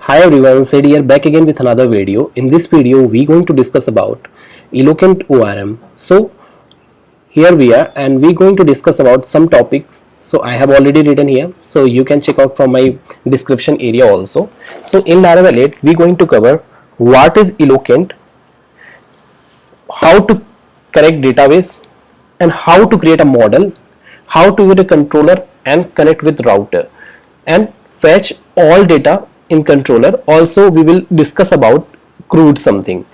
Hi everyone, Sid here back again with another video. In this video, we going to discuss about Eloquent ORM. So here we are, and we going to discuss about some topics. So I have already written here, so you can check out from my description area also. So in Laravel 8, we going to cover what is Eloquent, how to connect database, and how to create a model, how to create a controller and connect with router, and fetch all data in controller. Also we will discuss about CRUD something.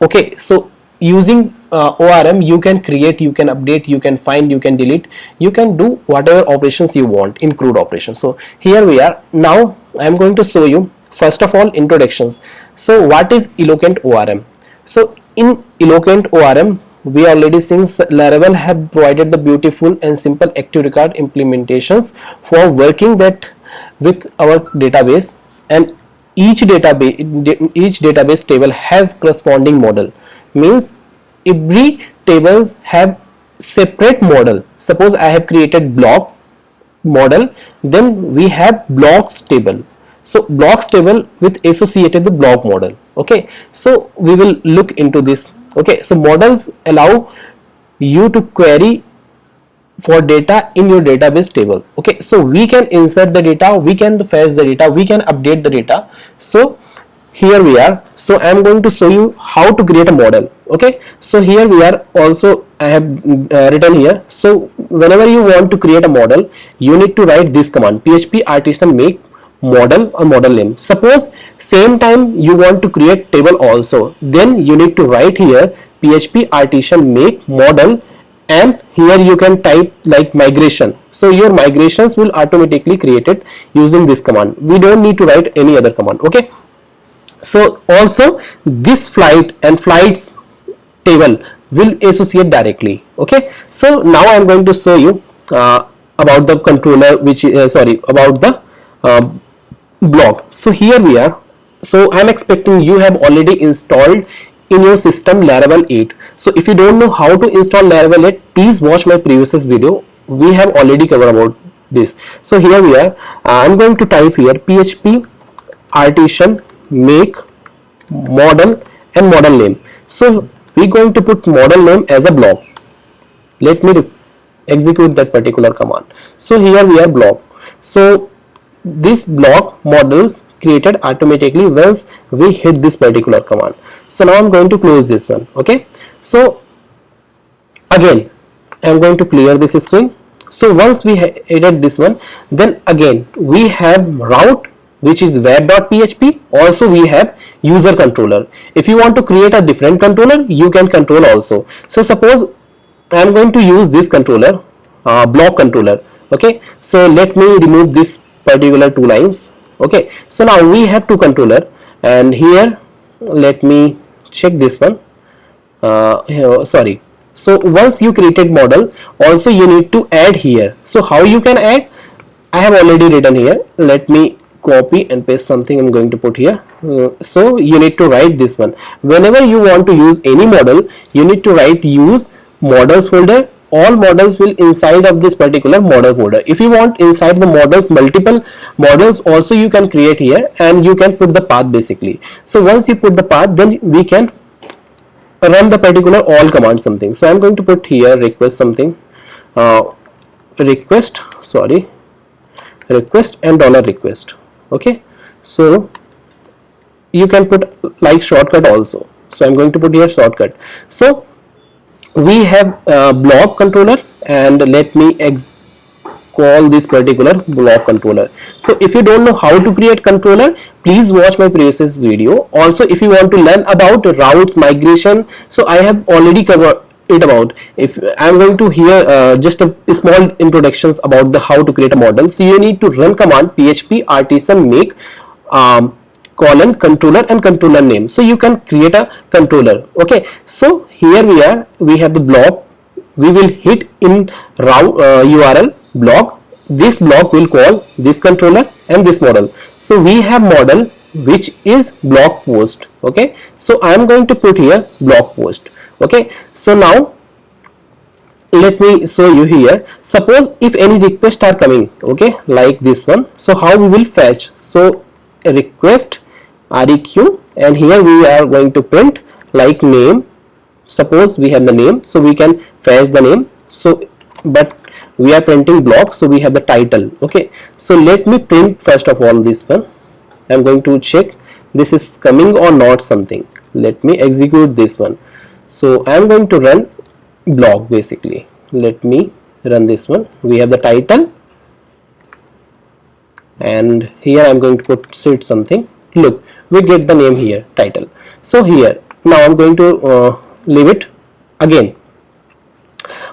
Okay, so using ORM you can create, you can update, you can find, you can delete, you can do whatever operations you want in CRUD operations. So here we are. Now I am going to show you first of all introductions. So what is Eloquent ORM? So in Eloquent ORM, we already since Laravel have provided the beautiful and simple active record implementations for working that with our database, and each database table has corresponding model. Means every tables have separate model. Suppose I have created block model, then we have blocks table. So blocks table with associated the block model. Okay, so we will look into this. Okay, so models allow you to query for data in your database table. Okay, so we can insert the data, we can fetch the data, we can update the data. So here we are. So I am going to show you how to create a model. Okay, so here we are. Also I have written here. So whenever you want to create a model, you need to write this command, php artisan make model or model name. Suppose same time you want to create table also, then you need to write here php artisan make model, and here you can type like migration. So your migrations will automatically created using this command. We don't need to write any other command. Okay, so also this flight and flights table will associate directly. Okay, so now I am going to show you about the controller, which about the block. So here we are. So I am expecting you have already installed in your system Laravel 8. So if you don't know how to install Laravel 8, please watch my previous video. We have already covered about this. So here we are. I am going to type here php artisan make model and model name. So we going to put model name as a block. Let me execute that particular command. So here we are block. So this block models created automatically once we hit this particular command. So now I'm going to close this one. Okay, so again I'm going to clear this screen. So once we added this one, then again we have route, which is web.php. Also we have user controller. If you want to create a different controller, you can control also. So suppose I am going to use this controller, block controller. Okay, so let me remove this particular two lines. Okay, so now we have two controller, and here let me check this one. Sorry. So once you created model, also you need to add here. So how you can add? I have already written here. Let me copy and paste something. I'm going to put here. So you need to write this one. Whenever you want to use any model, you need to write use models folder. All models will inside of this particular model folder. If you want inside the models, multiple models also you can create here, and you can put the path basically. So once you put the path, then we can run the particular all command something. So I'm going to put here request something, request and $request. Okay, so you can put like shortcut also. So I'm going to put here shortcut. So we have block controller, and let me call this particular block controller. So if you don't know how to create controller, please watch my previous video. Also if you want to learn about routes migration, so I have already covered it about. If I am going to here just a small introductions about the how to create a model. So you need to run command php artisan make colon controller and controller name. So you can create a controller. Okay, so here we are. We have the block. We will hit in route URL block. This block will call this controller and this model. So we have model which is block post. Okay, so I am going to put here block post. Okay, so now let me show you here. Suppose if any requests are coming, okay, like this one. So how we will fetch? So a request req, and here we are going to print like name. Suppose we have the name, so we can fetch the name. So but we are printing block, so we have the title. Okay, so let me print first of all this one. I'm going to check this is coming or not something. Let me execute this one. So I'm going to run block basically. Let me run this one. We have the title, and here I'm going to put set something. Look, we get the name here, title. So here now I'm going to leave it again.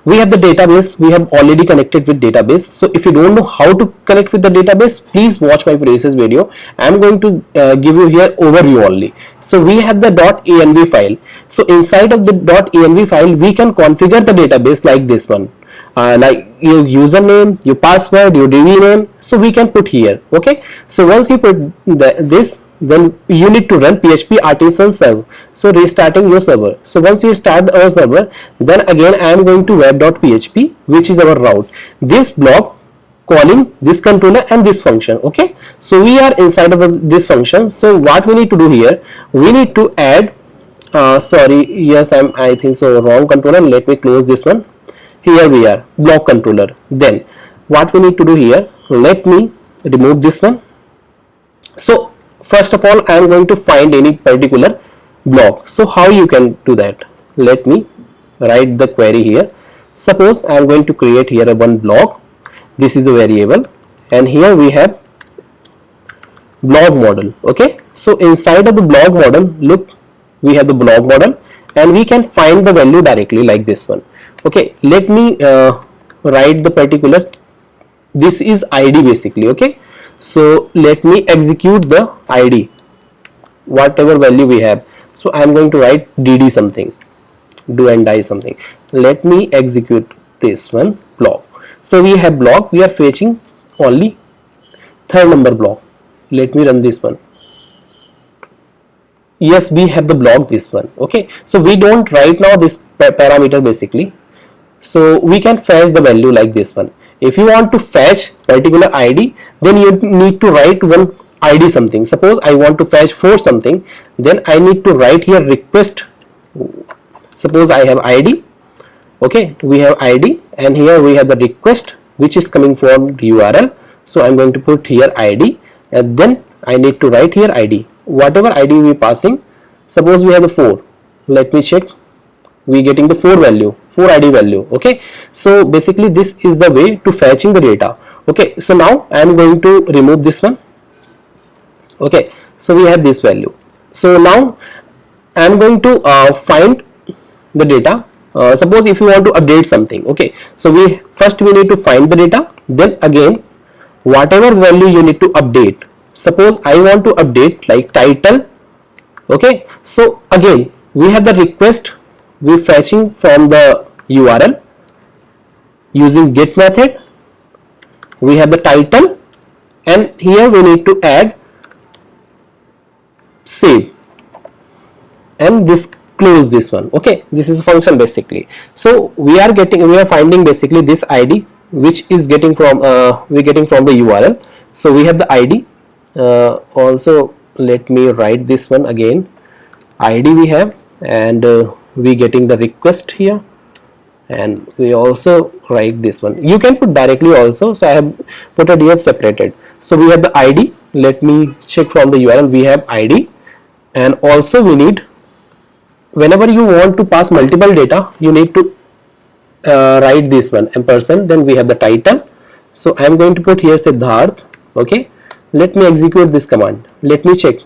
We have the database, we have already connected with database. So if you don't know how to connect with the database, please watch my previous video. I'm going to give you here overview only. So we have the .env file. So inside of the .env file, we can configure the database like this one. Like your username, your password, your DB name. So we can put here. Okay. So once you put this, then you need to run PHP artisan serve. So restarting your server. So once we start our server, then again I am going to web.php, which is our route. This block calling this controller and this function. Okay, so we are inside of this function. So what we need to do here, we need to add sorry, yes, I think so wrong controller. Let me close this one. Here we are, block controller. Then what we need to do here, let me remove this one. So first of all, I am going to find any particular block. So how you can do that? Let me write the query here. Suppose I am going to create here a one block. This is a variable, and here we have blog model. Okay, so inside of the blog model, look, we have the blog model, and we can find the value directly like this one. Okay, let me write the particular, this is ID basically. Okay, so let me execute the ID, whatever value we have. So I am going to write dd something, do and die something. Let me execute this one block. So we have block, we are fetching only third number block. Let me run this one. Yes, we have the block this one. Okay, so we don't write now this parameter basically. So we can fetch the value like this one. If you want to fetch particular ID, then you need to write one ID something. Suppose I want to fetch for something, then I need to write here request. Suppose I have ID. Okay, we have ID, and here we have the request which is coming from URL. So I'm going to put here ID, and then I need to write here ID, whatever ID we passing. Suppose we have the 4. Let me check. We getting the 4 value, 4 ID value. Okay, so basically this is the way to fetching the data. Okay, so now I am going to remove this one. Okay, so we have this value. So now I am going to find the data. Suppose if you want to update something. Okay, so we need to find the data, then again whatever value you need to update. Suppose I want to update like title. Okay, so again we have the request, we fetching from the URL using get method. We have the title, and here we need to add save, and this close this one. Okay, this is a function basically. So we are finding basically this ID which is getting from we getting from the URL. So we have the ID. Also let me write this one again. ID we have, and we getting the request here, and we also write this one. You can put directly also, so I have put it here separated. So we have the ID. Let me check from the URL. We have ID, and also we need, whenever you want to pass multiple data, you need to write this one ampersand. Then we have the title. So I am going to put here Siddharth. Okay, let me execute this command. Let me check.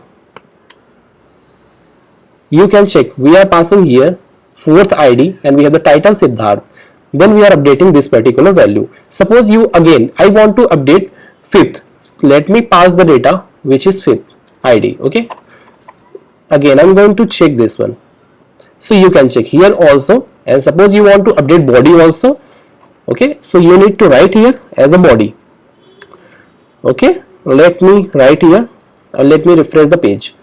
You can check, we are passing here 4th ID, and we have the title Siddharth. Then we are updating this particular value. Suppose you again, I want to update 5th. Let me pass the data which is 5th ID. Okay, again I'm going to check this one. So you can check here also, and suppose you want to update body also. Okay, so you need to write here as a body. Okay, let me write here, let me refresh the page.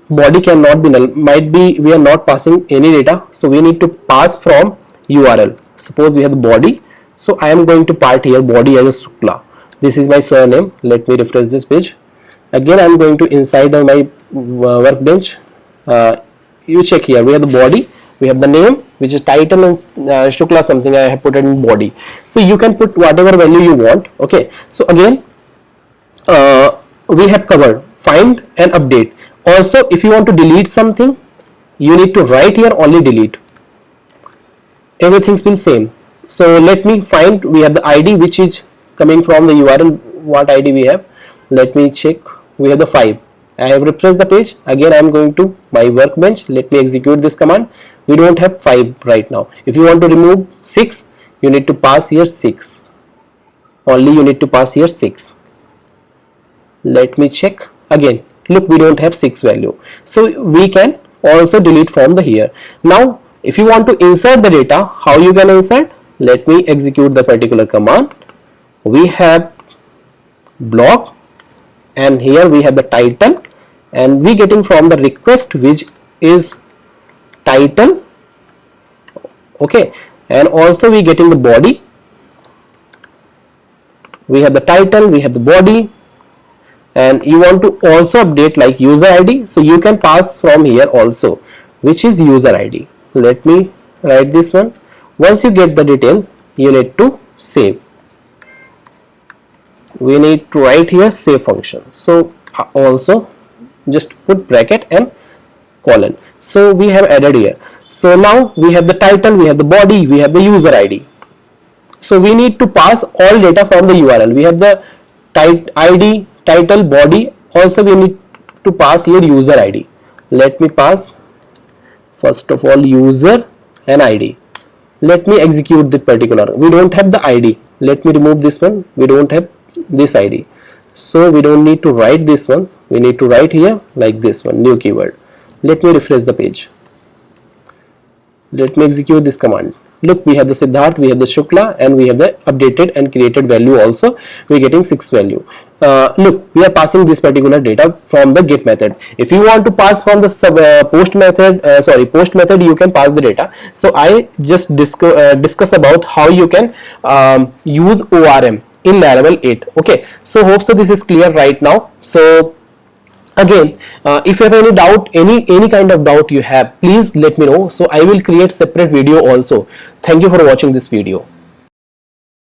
Body cannot be null, might be we are not passing any data, so we need to pass from URL. Suppose we have the body, so I am going to part here body as a Shukla. This is my surname. Let me refresh this page. Again I'm going to inside my workbench. You check here, we have the body, we have the name which is title, and Shukla something I have put it in body. So you can put whatever value you want. Okay, so again we have covered find and update. Also if you want to delete something, you need to write here only delete, everything's will same. So let me find, we have the ID which is coming from the URL, what ID we have, let me check, we have the 5. I have refreshed the page. Again I am going to my workbench, let me execute this command. We don't have 5 right now. If you want to remove 6, you need to pass here 6, only you need to pass here 6. Let me check again, look, we don't have 6 value, so we can also delete from the here. Now if you want to insert the data, how you can insert, let me execute the particular command. We have block, and here we have the title, and we getting from the request which is title. Okay, and also we getting the body, we have the title, we have the body, and you want to also update like user ID, so you can pass from here also, which is user ID. Let me write this one. Once you get the detail, you need to save. We need to write here save function, so also just put bracket and colon. So we have added here. So now we have the title, we have the body, we have the user ID. So we need to pass all data from the URL. We have the ID, title, body, also we need to pass here user ID. Let me pass first of all user and ID. Let me execute the particular, we don't have the ID, let me remove this one, we don't have this ID, so we don't need to write this one, we need to write here like this one, new keyword. Let me refresh the page, let me execute this command. Look, we have the Siddharth, we have the Shukla, and we have the updated and created value also, we are getting 6 value. Look, we are passing this particular data from the get method. If you want to pass from the post method, you can pass the data. So I just discuss about how you can use ORM in Laravel 8. Okay, so hope so this is clear right now. So again, if you have any doubt, any kind of doubt you have, please let me know, so I will create separate video also. Thank you for watching this video.